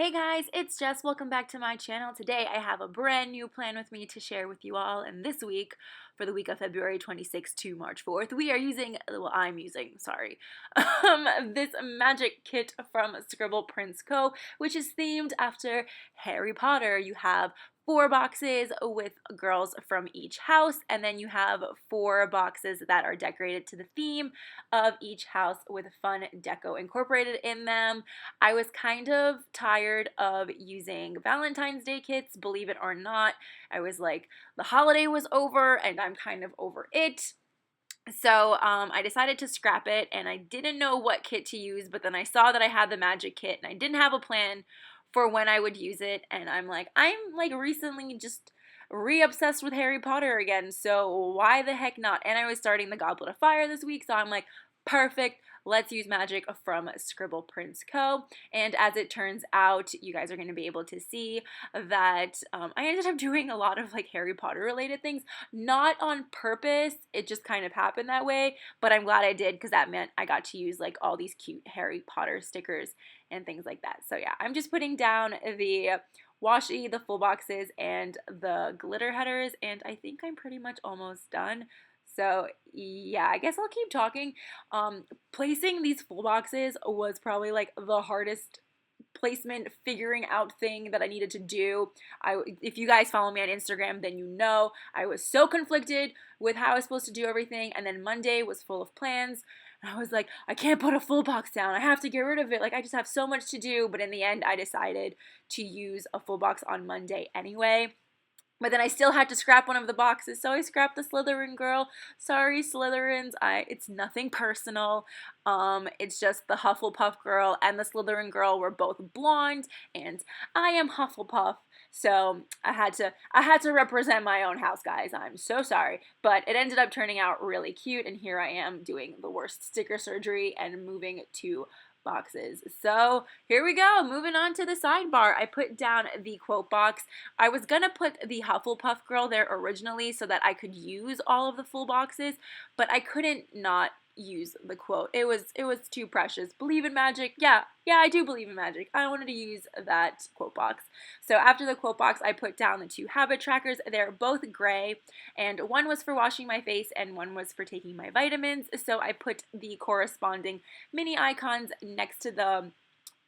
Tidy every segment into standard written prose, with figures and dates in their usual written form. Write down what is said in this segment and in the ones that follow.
Hey guys, it's Jess. Welcome back to my channel. Today I have a brand new plan with me to share with you all, and this week, for the week of February 26th to March 4th, we are using, I'm using, sorry, this magic kit from ScribblePrintsCo, which is themed after Harry Potter. You have 4 boxes with girls from each house, and then you have 4 boxes that are decorated to the theme of each house with fun deco incorporated in them. I was kind of tired of using Valentine's Day kits, believe it or not. I was like, the holiday was over and I'm kind of over it. So I decided to scrap it, and I didn't know what kit to use, but then I saw that I had the magic kit and I didn't have a plan for when I would use it, and I'm like recently just re-obsessed with Harry Potter again, so why the heck not? And I was starting the Goblet of Fire this week, so I'm like, perfect, let's use magic from ScribblePrintsCo. And as it turns out, you guys are going to be able to see that I ended up doing a lot of like Harry Potter related things, not on purpose, it just kind of happened that way, but I'm glad I did because that meant I got to use like all these cute Harry Potter stickers and things like that. So yeah, I'm just putting down the washi, the full boxes, and the glitter headers, and I think I'm pretty much almost done. So yeah, I guess I'll keep talking. Placing these full boxes was probably like the hardest placement figuring out thing that I needed to do. If you guys follow me on Instagram, then you know I was so conflicted with how I was supposed to do everything, and then Monday was full of plans. And I was like, I can't put a full box down. I have to get rid of it. Like, I just have so much to do. But in the end, I decided to use a full box on Monday anyway. But then I still had to scrap one of the boxes, so I scrapped the Slytherin girl. Sorry, Slytherins. It's nothing personal. It's just the Hufflepuff girl and the Slytherin girl were both blonde, and I am Hufflepuff, so I had to represent my own house, guys. I'm so sorry, but it ended up turning out really cute, and here I am doing the worst sticker surgery and moving to boxes. So here we go, moving on to the sidebar. I put down the quote box. I was gonna put the Hufflepuff girl there originally so that I could use all of the full boxes, but I couldn't not use the quote. It was too precious. Believe in magic? Yeah, I do believe in magic. I wanted to use that quote box. So after the quote box, I put down the 2 habit trackers. They're both gray, and one was for washing my face and one was for taking my vitamins. So I put the corresponding mini icons next to the,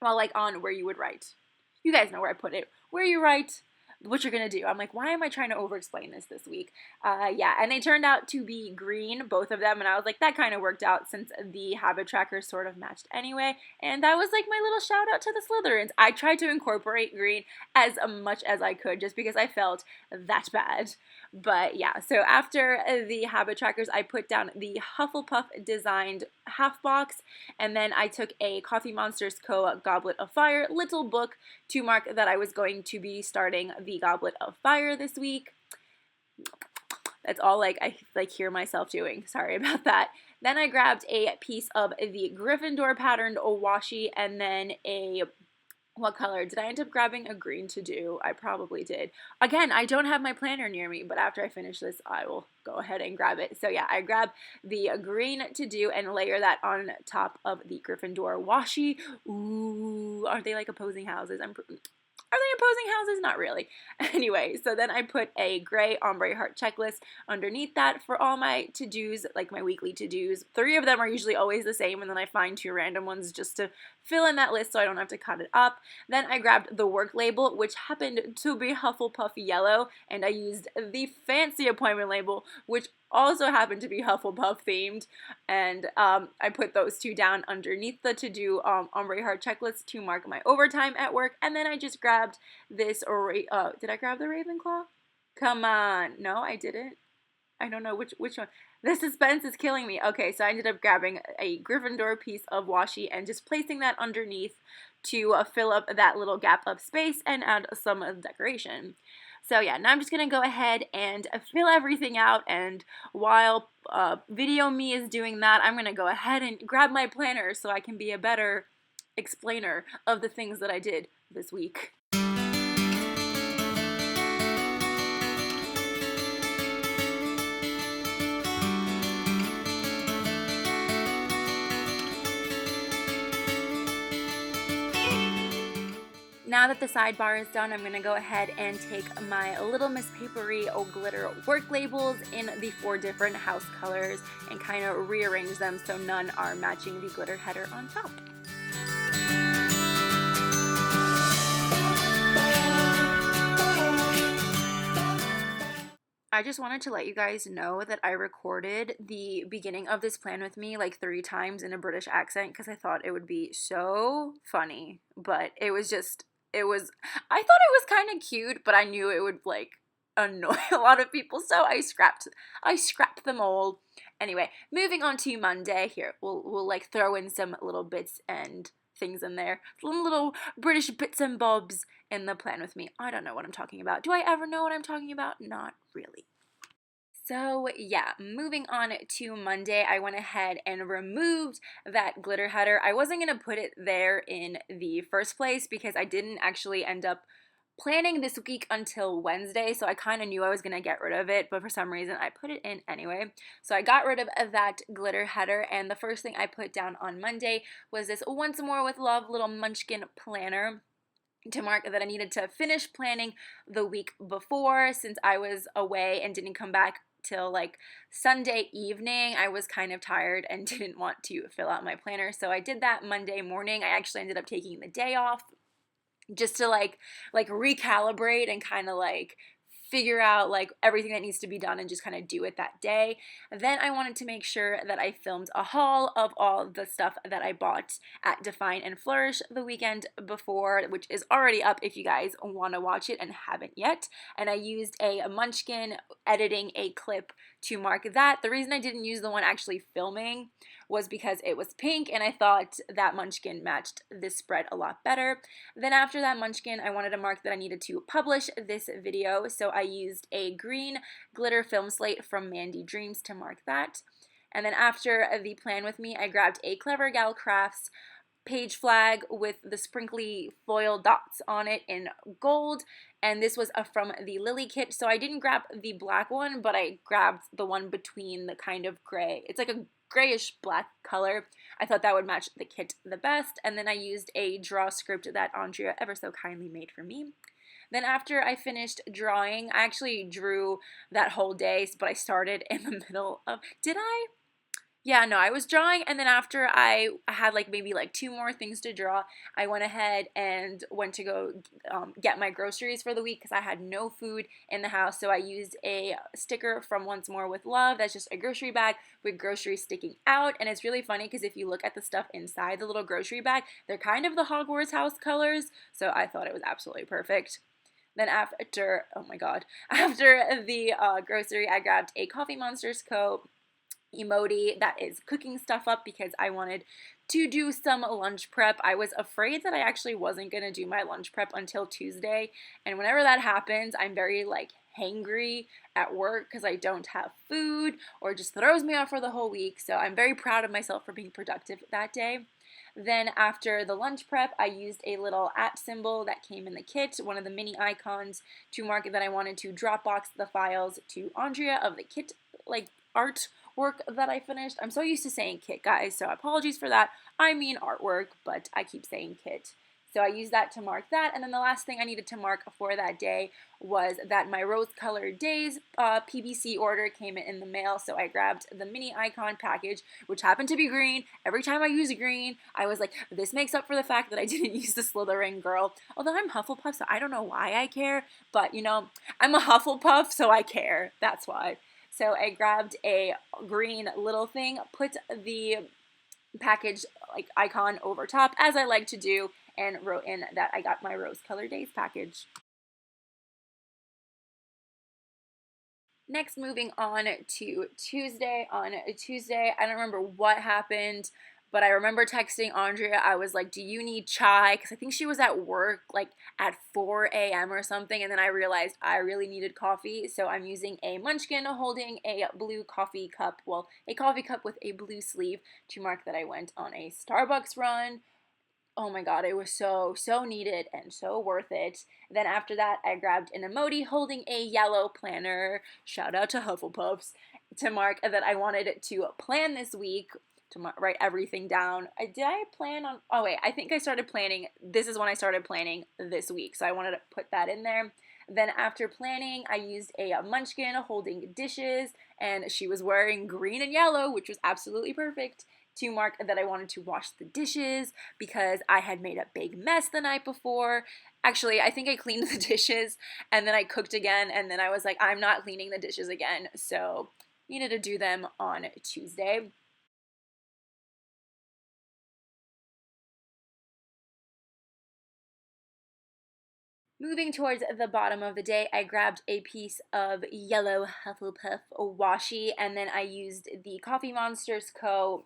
well, like on where you would write. You guys know where I put it. Where you write what you're gonna do. I'm like, why am I trying to over-explain this week? Yeah, and they turned out to be green, both of them, and I was like, that kind of worked out since the habit trackers sort of matched anyway, and that was like my little shout out to the Slytherins. I tried to incorporate green as much as I could just because I felt that bad. But yeah, so after the habit trackers, I put down the Hufflepuff designed half box, and then I took a Coffee Monsters Co. Goblet of Fire little book to mark that I was going to be starting the Goblet of Fire this week. That's all I hear myself doing. Sorry about that. Then I grabbed a piece of the Gryffindor patterned washi, and then what color? Did I end up grabbing a green to do? I probably did. Again, I don't have my planner near me, but after I finish this, I will go ahead and grab it. So yeah, I grabbed the green to do and layer that on top of the Gryffindor washi. Ooh, aren't they like opposing houses? Are they opposing houses? Not really. Anyway, so then I put a gray ombre heart checklist underneath that for all my to-dos, like my weekly to-dos. 3 of them are usually always the same, and then I find 2 random ones just to fill in that list so I don't have to cut it up. Then I grabbed the work label, which happened to be Hufflepuff yellow, and I used the fancy appointment label, which also happened to be Hufflepuff themed, and I put those 2 down underneath the to-do ombre heart checklist to mark my overtime at work, and then I just grabbed this, did I grab the Ravenclaw? Come on, no, I didn't. I don't know which one. The suspense is killing me. Okay, so I ended up grabbing a Gryffindor piece of washi and just placing that underneath to fill up that little gap of space and add some decoration. So yeah, now I'm just going to go ahead and fill everything out, and while video me is doing that, I'm going to go ahead and grab my planner so I can be a better explainer of the things that I did this week. Now that the sidebar is done, I'm going to go ahead and take my Little Miss Papery glitter work labels in the 4 different house colors and kind of rearrange them so none are matching the glitter header on top. I just wanted to let you guys know that I recorded the beginning of this plan with me like 3 times in a British accent because I thought it would be so funny, but I thought it was kind of cute, but I knew it would like annoy a lot of people, so I scrapped them all. Anyway, moving on to Monday. Here, we'll like throw in some little bits and things in there, some little British bits and bobs in the plan with me. I don't know what I'm talking about. Do I ever know what I'm talking about? Not really. So yeah, moving on to Monday, I went ahead and removed that glitter header. I wasn't going to put it there in the first place because I didn't actually end up planning this week until Wednesday, so I kind of knew I was going to get rid of it, but for some reason I put it in anyway. So I got rid of that glitter header, and the first thing I put down on Monday was this Once More with Love little munchkin planner to mark that I needed to finish planning the week before. Since I was away and didn't come back till like Sunday evening, I was kind of tired and didn't want to fill out my planner, so I did that Monday morning. I actually ended up taking the day off just to like recalibrate and kind of like figure out like everything that needs to be done and just kind of do it that day. Then I wanted to make sure that I filmed a haul of all the stuff that I bought at Define and Flourish the weekend before, which is already up if you guys want to watch it and haven't yet. And I used a Munchkin editing a clip to mark that. The reason I didn't use the one actually filming was because it was pink and I thought that Munchkin matched this spread a lot better. Then after that Munchkin, I wanted to mark that I needed to publish this video, so I used a green glitter film slate from Mandy Dreams to mark that. And then after the plan with me, I grabbed a Clever Gal Crafts page flag with the sprinkly foil dots on it in gold, and this was from the Lily kit. So I didn't grab the black one, but I grabbed the one between the kind of gray. It's like a grayish black color. I thought that would match the kit the best. And then I used a draw script that Andrea ever so kindly made for me. Then after I finished drawing, I actually drew that whole day, but I started in the middle of, did I? Yeah, no, I was drawing, and then after I had like maybe like 2 more things to draw, I went ahead and went to go get my groceries for the week because I had no food in the house. So I used a sticker from Once More with Love. That's just a grocery bag with groceries sticking out, and it's really funny because if you look at the stuff inside the little grocery bag, they're kind of the Hogwarts house colors, so I thought it was absolutely perfect. Then after, oh my god, after the grocery, I grabbed a Coffee Monsters Co. emoji that is cooking stuff up because I wanted to do some lunch prep. I was afraid that I actually wasn't going to do my lunch prep until Tuesday, and whenever that happens, I'm very like hangry at work because I don't have food or it just throws me off for the whole week. So I'm very proud of myself for being productive that day. Then after the lunch prep, I used a little @ symbol that came in the kit, one of the mini icons, to mark that I wanted to Dropbox the files to Andrea of the kit like artwork that I finished. I'm so used to saying kit, guys, so apologies for that. I mean artwork, but I keep saying kit. So I used that to mark that, and then the last thing I needed to mark for that day was that my Rose Colored Days PBC order came in the mail, so I grabbed the mini icon package, which happened to be green. Every time I use green, I was like, this makes up for the fact that I didn't use the Slytherin girl, although I'm Hufflepuff, so I don't know why I care, but you know, I'm a Hufflepuff, so I care, that's why. So I grabbed a green little thing, put the package like icon over top, as I like to do, and wrote in that I got my Rose Colored Days package. Next, moving on to Tuesday. On Tuesday, I don't remember what happened, but I remember texting Andrea. I was like, do you need chai? Because I think she was at work like at 4 a.m. or something, and then I realized I really needed coffee, so I'm using a Munchkin holding a blue coffee cup, well, a coffee cup with a blue sleeve to mark that I went on a Starbucks run. Oh my god, it was so needed and so worth it. Then after that, I grabbed an emoji holding a yellow planner, shout out to Hufflepuffs, to mark that I wanted to plan this week to write everything down. I plan on, oh wait, I think I started planning, this is when I started planning this week, so I wanted to put that in there. Then after planning, I used a munchkin holding dishes, and she was wearing green and yellow, which was absolutely perfect, to mark that I wanted to wash the dishes because I had made a big mess the night before. Actually, I think I cleaned the dishes and then I cooked again, and then I was like, I'm not cleaning the dishes again, so needed to do them on Tuesday. Moving towards the bottom of the day, I grabbed a piece of yellow Hufflepuff washi, and then I used the Coffee Monsters Co.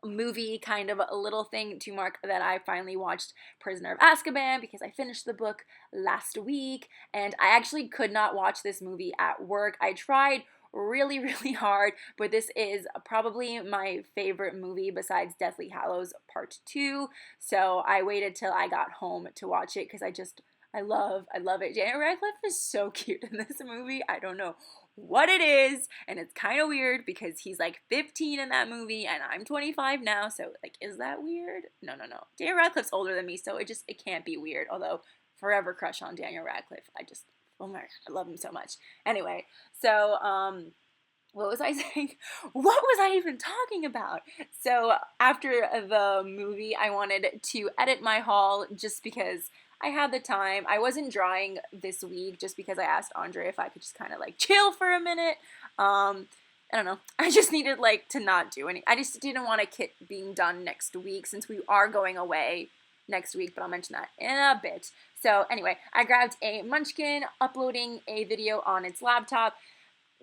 movie kind of a little thing to mark that I finally watched Prisoner of Azkaban because I finished the book last week, and I actually could not watch this movie at work. I tried really, really hard, but this is probably my favorite movie besides Deathly Hallows Part 2, so I waited till I got home to watch it because I love it. Daniel Radcliffe is so cute in this movie. I don't know what it is, and it's kind of weird because he's like 15 in that movie and I'm 25 now, so like, is that weird? No, no, no. Daniel Radcliffe's older than me, so it can't be weird, although forever crush on Daniel Radcliffe. Oh my god, I love him so much. Anyway, so what was I saying? What was I even talking about? So after the movie, I wanted to edit my haul just because I had the time. I wasn't drawing this week just because I asked Andre if I could just kind of like chill for a minute. I don't know. I just needed like to not do any. I just didn't want a kit being done next week since we are going away next week, but I'll mention that in a bit. So anyway, I grabbed a munchkin, uploading a video on its laptop.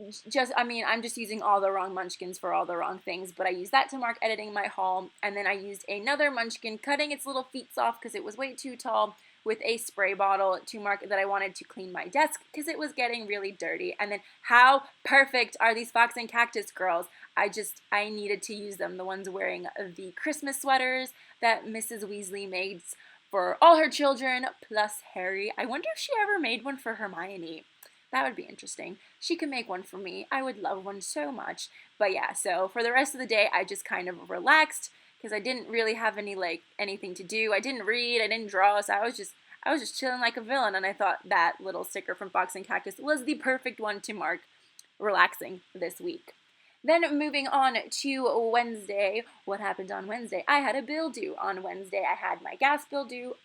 I'm just using all the wrong munchkins for all the wrong things, but I used that to mark editing my haul, and then I used another munchkin, cutting its little feet off because it was way too tall, with a spray bottle to mark that I wanted to clean my desk because it was getting really dirty. And then how perfect are these Fox and Cactus girls? I needed to use them, the ones wearing the Christmas sweaters that Mrs. Weasley makes for all her children, plus Harry. I wonder if she ever made one for Hermione. That would be interesting. She could make one for me. I would love one so much. But yeah, so for the rest of the day, I just kind of relaxed because I didn't really have anything to do. I didn't read, I didn't draw, so I was just chilling like a villain, and I thought that little sticker from Fox and Cactus was the perfect one to mark relaxing this week. Then moving on to Wednesday, what happened on Wednesday? I had a bill due on Wednesday. I had my gas bill due.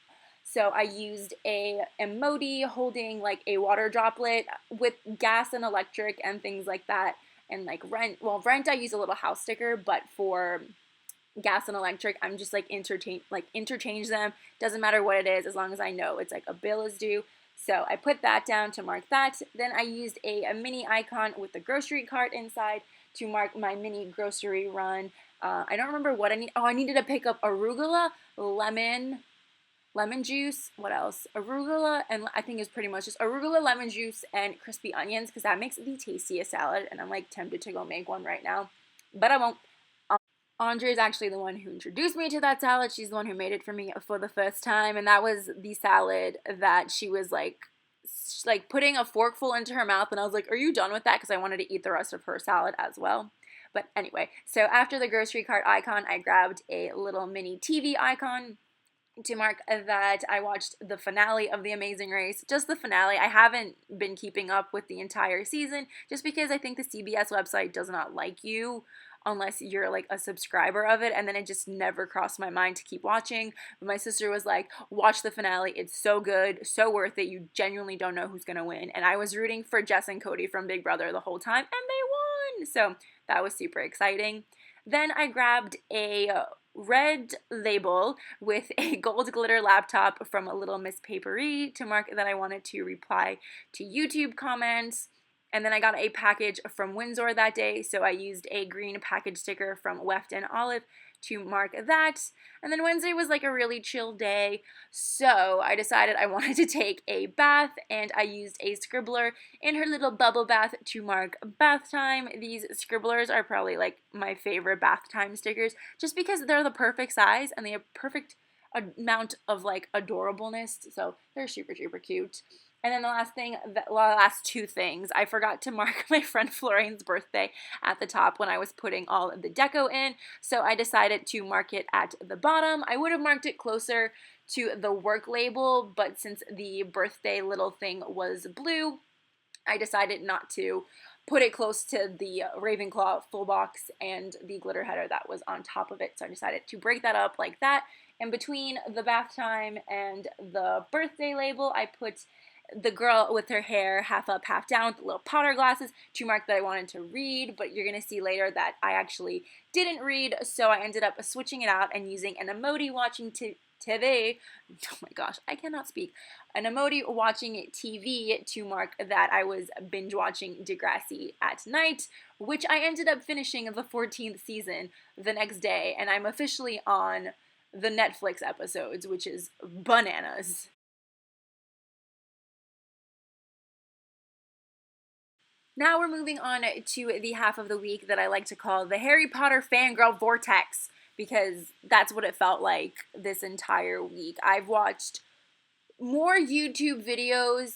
So I used a emoji holding like a water droplet with gas and electric and things like that. And like rent I use a little house sticker, but for gas and electric, I'm just like interchange them. Doesn't matter what it is as long as I know it's like a bill is due. So I put that down to mark that. Then I used a mini icon with the grocery cart inside to mark my mini grocery run. I don't remember what I need. Oh, I needed to pick up arugula, lemon juice, what else? Arugula, and I think it's pretty much just arugula, lemon juice, and crispy onions because that makes the tastiest salad, and I'm like tempted to go make one right now, but I won't. Andre is actually the one who introduced me to that salad. She's the one who made it for me for the first time, and that was the salad that she was like putting a forkful into her mouth, and I was like, are you done with that? Because I wanted to eat the rest of her salad as well. But anyway, so after the grocery cart icon, I grabbed a little mini TV icon to mark that I watched the finale of The Amazing Race, just the finale. I haven't been keeping up with the entire season just because I think the CBS website does not like you unless you're like a subscriber of it, and then it just never crossed my mind to keep watching. But my sister was like, watch the finale, it's so good, so worth it, you genuinely don't know who's gonna win. And I was rooting for Jess and Cody from Big Brother the whole time, and they won! So that was super exciting. Then I grabbed a red label with a gold glitter laptop from a Little Miss Papery to mark that I wanted to reply to YouTube comments. And then I got a package from Windsor that day, so I used a green package sticker from Weft and Olive to mark that. And then Wednesday was like a really chill day, so I decided I wanted to take a bath, and I used a scribbler in her little bubble bath to mark bath time. These scribblers are probably like my favorite bath time stickers just because they're the perfect size and they have perfect amount of like adorableness, so they're super cute. And then the last two things, I forgot to mark my friend Florian's birthday at the top when I was putting all of the deco in, so I decided to mark it at the bottom. I would have marked it closer to the work label, but since the birthday little thing was blue, I decided not to put it close to the Ravenclaw full box and the glitter header that was on top of it, so I decided to break that up like that. And between the bath time and the birthday label, I put the girl with her hair half up, half down with the little Potter glasses to mark that I wanted to read, but you're going to see later that I actually didn't read, so I ended up switching it out and using an emoji watching TV. Oh my gosh, I cannot speak. An emoji watching TV to mark that I was binge watching Degrassi at night, which I ended up finishing the 14th season the next day, and I'm officially on the Netflix episodes, which is bananas. Now we're moving on to the half of the week that I like to call the Harry Potter fangirl vortex, because that's what it felt like this entire week. I've watched more YouTube videos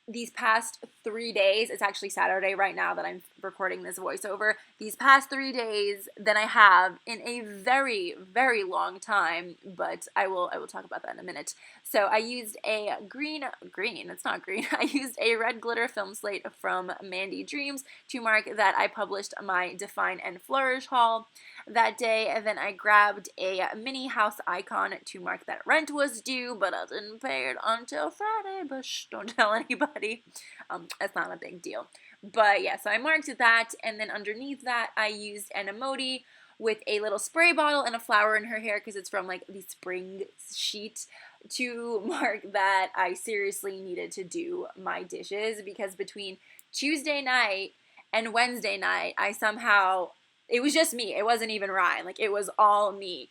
these past 3 days. It's actually Saturday right now that I'm recording this voiceover. These past 3 days than I have in a very, very long time, but I will talk about that in a minute. So I used a it's not green. I used a red glitter film slate from Mandy Dreams to mark that I published my Define and Flourish haul that day, and then I grabbed a mini house icon to mark that rent was due, but I didn't pay it until Friday, but shh, don't tell anybody. That's not a big deal. But yeah, so I marked that, and then underneath that, I used an emoji with a little spray bottle and a flower in her hair, because it's from like the spring sheet, to mark that I seriously needed to do my dishes, because between Tuesday night and Wednesday night, it was just me. It wasn't even Ryan. Like, it was all me.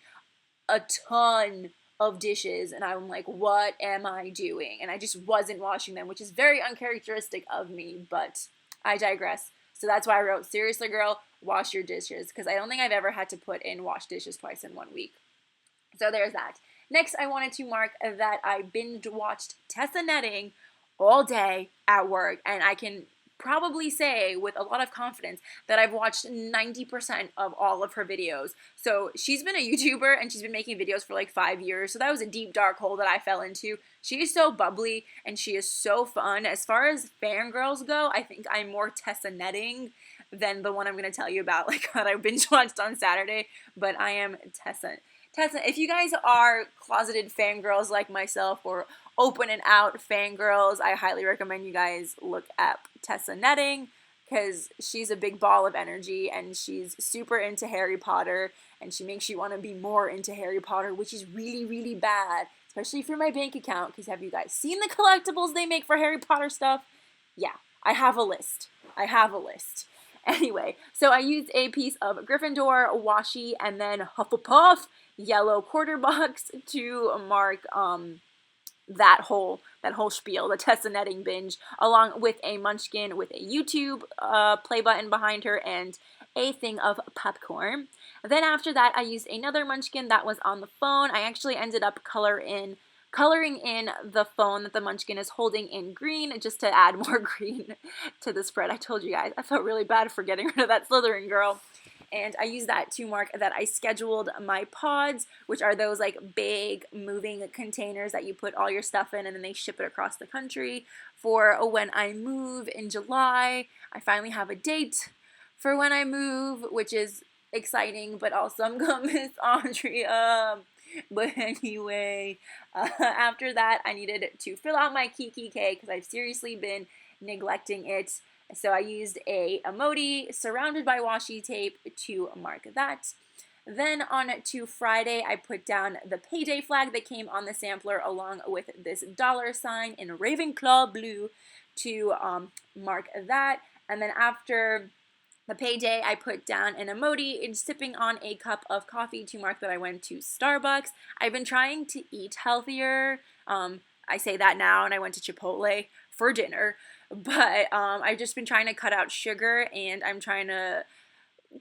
A ton of dishes, and I'm like, what am I doing? And I just wasn't washing them, which is very uncharacteristic of me, but I digress. So that's why I wrote, seriously, girl, wash your dishes, because I don't think I've ever had to put in wash dishes twice in 1 week. So there's that. Next, I wanted to mark that I binge watched Tessa Netting all day at work, and I can probably say with a lot of confidence that I've watched 90% of all of her videos. So she's been a YouTuber and she's been making videos for like 5 years. So that was a deep dark hole that I fell into. She is so bubbly and she is so fun. As far as fangirls go, I think I'm more Tessa Netting than the one I'm going to tell you about, like that I binge watched on Saturday. But I am Tessa. If you guys are closeted fangirls like myself, or open and out fangirls, I highly recommend you guys look at Tessa Netting, because she's a big ball of energy and she's super into Harry Potter, and she makes you want to be more into Harry Potter, which is really, really bad, especially for my bank account, because have you guys seen the collectibles they make for Harry Potter stuff? Yeah, I have a list. Anyway, so I used a piece of Gryffindor washi and then Hufflepuff yellow quarter box to mark that whole spiel, the Tessa Netting binge, along with a munchkin with a YouTube play button behind her and a thing of popcorn. Then after that, I used another munchkin that was on the phone. I actually ended up coloring in the phone that the munchkin is holding in green, just to add more green to the spread. I told you guys, I felt really bad for getting rid of that Slytherin girl. And I use that to mark that I scheduled my pods, which are those like big moving containers that you put all your stuff in and then they ship it across the country, for when I move in July. I finally have a date for when I move, which is exciting, but also I'm gonna miss Andrea. But anyway, after that, I needed to fill out my Kiki cake because I've seriously been neglecting it. So I used a emoji surrounded by washi tape to mark that. Then on to Friday, I put down the payday flag that came on the sampler along with this $sign in Ravenclaw blue to mark that. And then after the payday, I put down an emoji sipping on a cup of coffee to mark that I went to Starbucks. I've been trying to eat healthier. I say that now, and I went to Chipotle for dinner. But I've just been trying to cut out sugar, and I'm trying to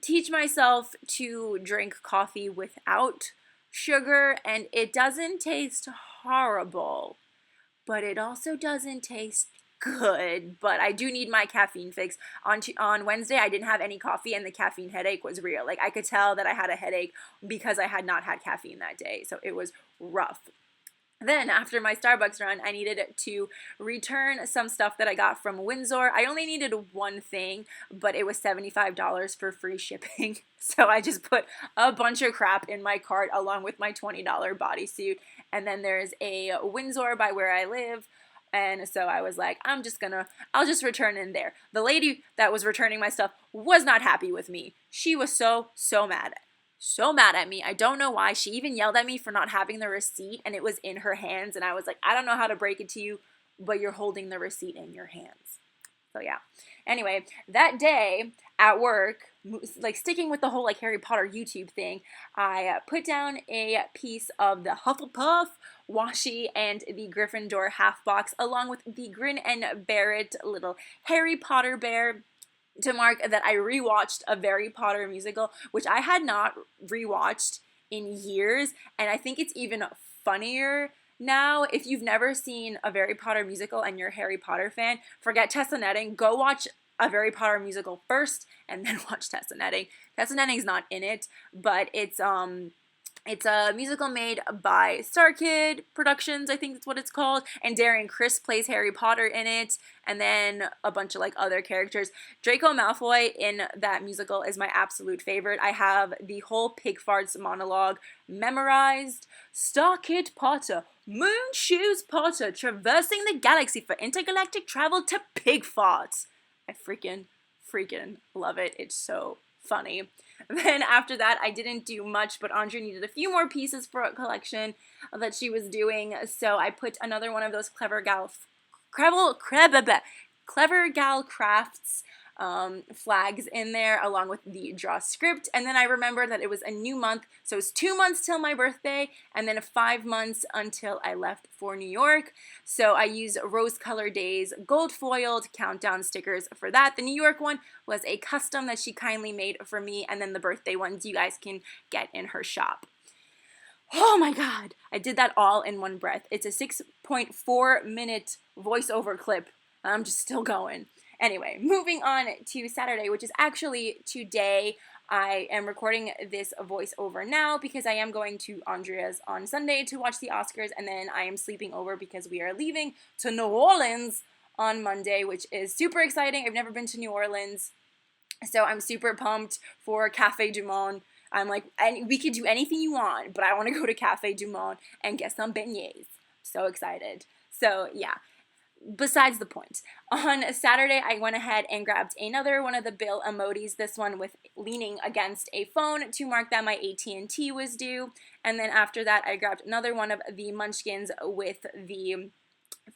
teach myself to drink coffee without sugar, and it doesn't taste horrible. but it also doesn't taste good. But I do need my caffeine fix. On Wednesday, I didn't have any coffee, and the caffeine headache was real. Like, I could tell that I had a headache because I had not had caffeine that day, so it was rough. Then, after my Starbucks run, I needed to return some stuff that I got from Windsor. I only needed one thing, but it was $75 for free shipping. So I just put a bunch of crap in my cart along with my $20 bodysuit. And then there's a Windsor by where I live. And so I was like, I'll just return in there. The lady that was returning my stuff was not happy with me. She was so mad at me. I don't know why. She even yelled at me for not having the receipt, and it was in her hands, and I was like, I don't know how to break it to you, but you're holding the receipt in your hands. So yeah. Anyway, that day at work, like sticking with the whole like Harry Potter YouTube thing, I put down a piece of the Hufflepuff washi and the Gryffindor half box, along with the Grin and Bear It little Harry Potter bear, to mark that I rewatched a Harry Potter musical, which I had not rewatched in years, and I think it's even funnier now. If you've never seen a Harry Potter musical and you're a Harry Potter fan, forget Tessa Netting. Go watch a Harry Potter musical first, and then watch Tessa Netting. Tessa Netting's not in it, but it's a musical made by Star Kid Productions, I think that's what it's called, and Darian Chris plays Harry Potter in it, and then a bunch of like other characters. Draco Malfoy in that musical is my absolute favorite. I have the whole Pig Farts monologue memorized. Star Kid Potter, Moon Shoes Potter, traversing the galaxy for intergalactic travel to Pig Farts. I freaking love it. It's so funny. Then after that, I didn't do much, but Andre needed a few more pieces for a collection that she was doing, so I put another one of those Clever Gal Crafts flags in there, along with the draw script. And then I remembered that it was a new month, so it's 2 months till my birthday, and then 5 months until I left for New York. So I used Rose Color Days gold foiled countdown stickers for that. The New York one was a custom that she kindly made for me, and then the birthday ones you guys can get in her shop. Oh my god, I did that all in one breath. It's a 6.4 minute voiceover clip. I'm just still going. Anyway, moving on to Saturday, which is actually today. I am recording this voiceover now because I am going to Andrea's on Sunday to watch the Oscars, and then I am sleeping over because we are leaving to New Orleans on Monday, which is super exciting. I've never been to New Orleans, so I'm super pumped for Café du Monde. I'm like, we could do anything you want, but I want to go to Café du Monde and get some beignets. So excited. So yeah. Besides the point, on Saturday I went ahead and grabbed another one of the bill emojis, this one with leaning against a phone, to mark that my AT&T was due. And then after that I grabbed another one of the munchkins with the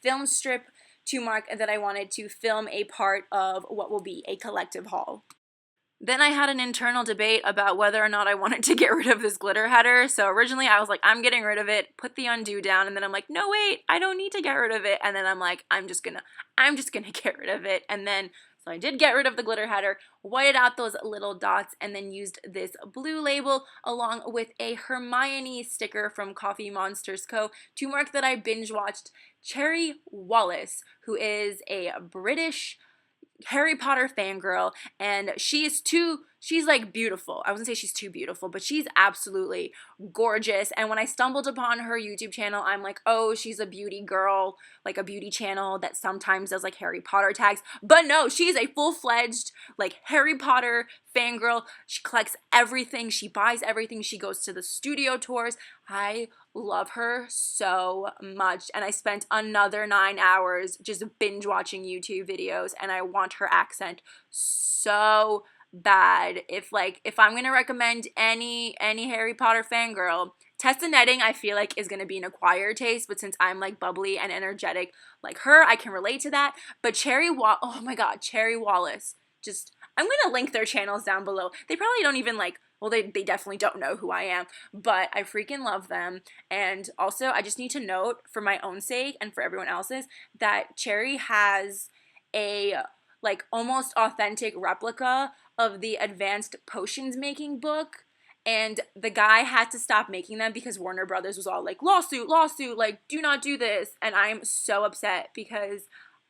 film strip to mark that I wanted to film a part of what will be a collective haul. Then I had an internal debate about whether or not I wanted to get rid of this glitter header. So originally I was like, I'm getting rid of it, put the undo down, and then I'm like, no wait, I don't need to get rid of it. And then I'm like, I'm just gonna get rid of it. And then so I did get rid of the glitter header, whited out those little dots, and then used this blue label along with a Hermione sticker from Coffee Monsters Co. to mark that I binge watched Cherry Wallace, who is a British Harry Potter fangirl, and she's like beautiful. I wouldn't say she's too beautiful, but she's absolutely gorgeous. And when I stumbled upon her YouTube channel, I'm like, oh, she's a beauty girl, like a beauty channel that sometimes does like Harry Potter tags. But no, she's a full-fledged like Harry Potter fangirl. She collects everything, she buys everything, she goes to the studio tours. I love her so much, and I spent another 9 hours just binge watching YouTube videos, and I want her accent so bad. If I'm gonna recommend any Harry Potter fangirl, Tessa Netting I feel like is gonna be an acquired taste, but since I'm like bubbly and energetic like her, I can relate to that. But oh my god, Cherry Wallace, just, I'm gonna link their channels down below. They probably don't even like, well, they definitely don't know who I am, but I freaking love them. And also, I just need to note, for my own sake and for everyone else's, that Cherry has a like almost authentic replica of the Advanced Potions Making book, and the guy had to stop making them because Warner Brothers was all like, lawsuit, lawsuit, like, do not do this. And I'm so upset because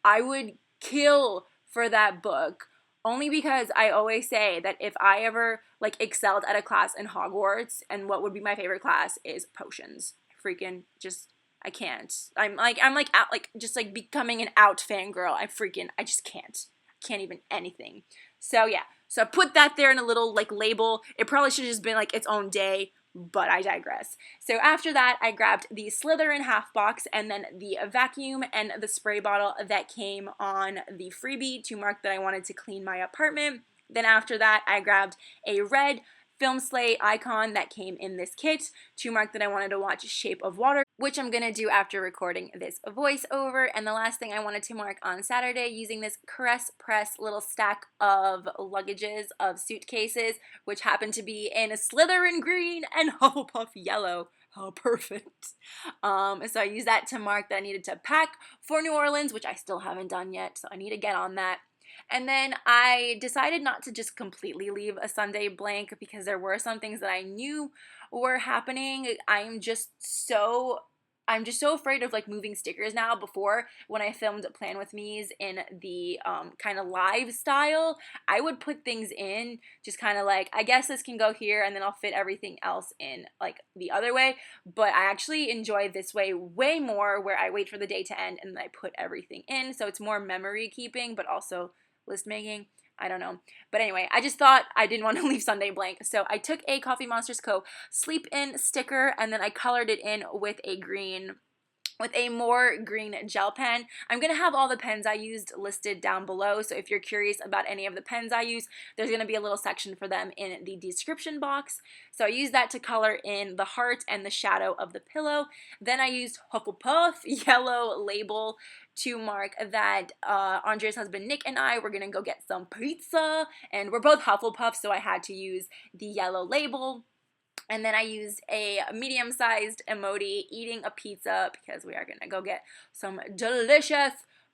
I would kill for that book, only because I always say that if I ever like excelled at a class in Hogwarts, and what would be my favorite class is potions. Freaking just I can't. I'm like out, like just like becoming an out fangirl. I just can't even anything. So yeah, so I put that there in a little like label. It probably should have just been like its own day, but I digress. So after that, I grabbed the Slytherin half box and then the vacuum and the spray bottle that came on the freebie to mark that I wanted to clean my apartment. Then after that, I grabbed a red film slate icon that came in this kit to mark that I wanted to watch Shape of Water, which I'm gonna do after recording this voiceover. And the last thing I wanted to mark on Saturday using this Caress Press little stack of luggages of suitcases, which happened to be in Slytherin green and Hufflepuff yellow. How perfect. So I used that to mark that I needed to pack for New Orleans, which I still haven't done yet, so I need to get on that. And then I decided not to just completely leave a Sunday blank because there were some things that I knew were happening. I'm just so afraid of like moving stickers now. Before, when I filmed Plan With Me's in the kind of live style, I would put things in just kind of like, I guess this can go here, and then I'll fit everything else in like the other way. But I actually enjoy this way more, where I wait for the day to end and then I put everything in. So it's more memory keeping, but also list making. I don't know. But anyway, I just thought I didn't want to leave Sunday blank. So I took a Coffee Monsters Co. Sleep In sticker and then I colored it in with a more green gel pen. I'm going to have all the pens I used listed down below, so if you're curious about any of the pens I use, there's going to be a little section for them in the description box. So I used that to color in the heart and the shadow of the pillow. Then I used Hufflepuff yellow label to mark that Andrea's husband Nick and I were going to go get some pizza, and we're both Hufflepuff, so I had to use the yellow label. And then I used a medium-sized emoji eating a pizza because we are going to go get some delicious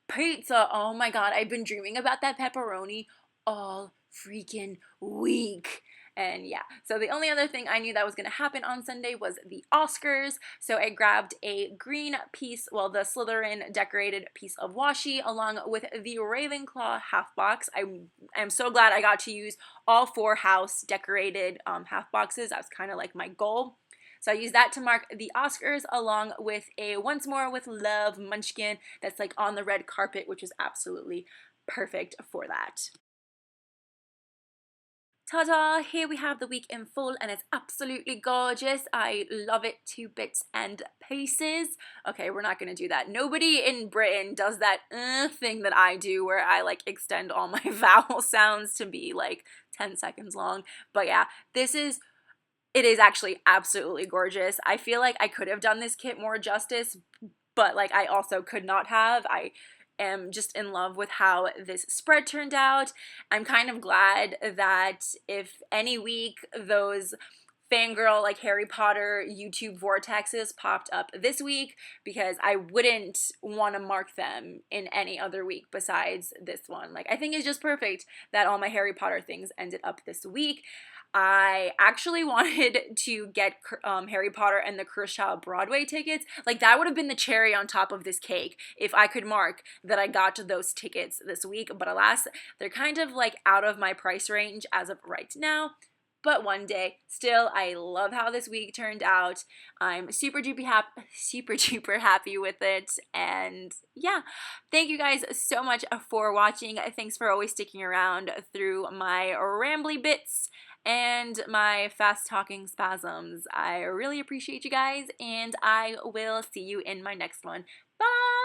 pizza. Oh my god, I've been dreaming about that pepperoni all freaking week. And yeah, so the only other thing I knew that was going to happen on Sunday was the Oscars. So I grabbed a green piece, well, the Slytherin decorated piece of washi along with the Ravenclaw half box. I'm so glad I got to use all 4 house decorated half boxes. That was kind of like my goal. So I used that to mark the Oscars along with a Once More with Love munchkin that's like on the red carpet, which is absolutely perfect for that. Ta-da! Here we have the week in full and it's absolutely gorgeous. I love it to bits and pieces. Okay, we're not going to do that. Nobody in Britain does that thing that I do where I like extend all my vowel sounds to be like 10 seconds long. But yeah, it is actually absolutely gorgeous. I feel like I could have done this kit more justice, but like I also could not have. I am just in love with how this spread turned out. I'm kind of glad that if any week those fangirl like Harry Potter YouTube vortexes popped up this week, because I wouldn't want to mark them in any other week besides this one. Like, I think it's just perfect that all my Harry Potter things ended up this week. I actually wanted to get Harry Potter and the Cursed Child Broadway tickets. Like, that would have been the cherry on top of this cake if I could mark that I got those tickets this week. But alas, they're kind of like out of my price range as of right now. But one day, still, I love how this week turned out. I'm super duper happy with it. And yeah, thank you guys so much for watching. Thanks for always sticking around through my rambly bits and my fast talking spasms. I really appreciate you guys, and I will see you in my next one. Bye!